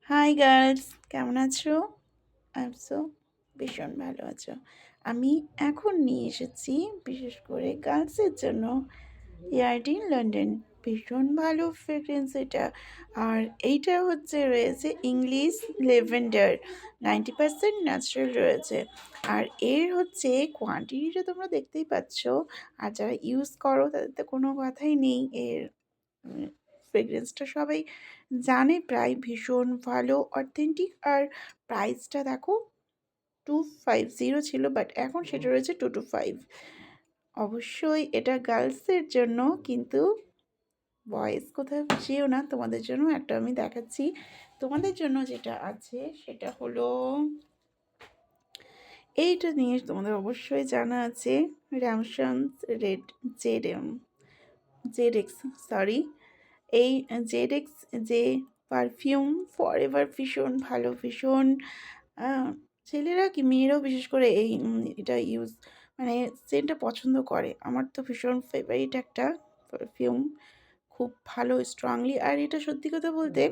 High girls, কেমন আছো? So ভীষণ ভালো আছো। আমি এখন নিয়ে এসেছি বিশেষ করে গার্লসের জন্য ইয়ার্ডি লন্ডন। ভীষণ ভালো ফ্রেগরেন্স এটা। আর এইটা হচ্ছে রয়েছে ইংলিশ লেভেন্ডার, 90% ন্যাচারাল রয়েছে। আর এর হচ্ছে কোয়ান্টিটিটা তোমরা দেখতেই পাচ্ছ। আর যারা ইউজ করো তাদের তো কোনো কথাই নেই। এর ফ্রেগরেন্সটা সবাই জানে, প্রায় ভীষণ ভালো অথেন্টিক। আর প্রাইসটা দেখো, 250 ছিল, বাট এখন সেটা রয়েছে 225। অবশ্যই এটা গার্লসের জন্য, কিন্তু বয়েজ কোথাও যেও না, তোমাদের জন্য একটা আমি দেখাচ্ছি। তোমাদের জন্য যেটা আছে সেটা হলো এইটা নিয়ে তোমাদের অবশ্যই জানা আছে, Ramsons red Z Z X, sorry, এই জেড এক্স যে পারফিউম ফরএভার, ভীষণ ভালো, ভীষণ ছেলেরা কি মেয়েরাও বিশেষ করে এই এটা ইউজ মানে সেন্টটা পছন্দ করে। আমার তো ভীষণ ফেভারিট একটা পারফিউম, খুব ভালো স্ট্রংলি। আর এটা সত্যি কথা বলতে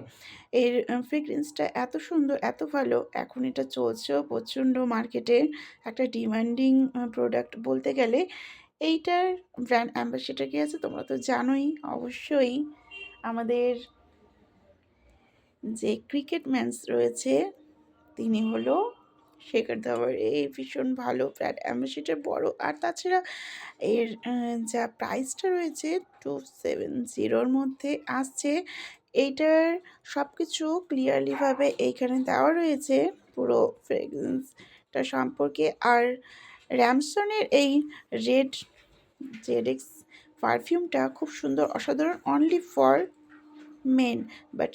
এর ফ্রেগরেন্সটা এত সুন্দর, এত ভালো, এখন এটা চলছেও প্রচণ্ড মার্কেটে, একটা ডিমান্ডিং প্রোডাক্ট বলতে গেলে। এইটার ব্র্যান্ড অ্যাম্বাসেডার কে আছে তোমরা তো জানোই অবশ্যই, আমাদের যে ক্রিকেট ম্যাচ রয়েছে তিনি হলো শেখর ধাওয়ান। এই ভীষণ ভালো ব্র্যান্ড অ্যাম্বাসেডার বড়। আর তাছাড়া এর যা প্রাইসটা রয়েছে 270-র মধ্যে আসছে। এইটার সব কিছু ক্লিয়ারলিভাবে এইখানে দেওয়া রয়েছে পুরো ফ্রেগরেন্সটা সম্পর্কে। আর র্যামসনের এই রেড জেড এক্স পারফিউমটা খুব সুন্দর, অসাধারণ, অনলি ফর মেন। বাট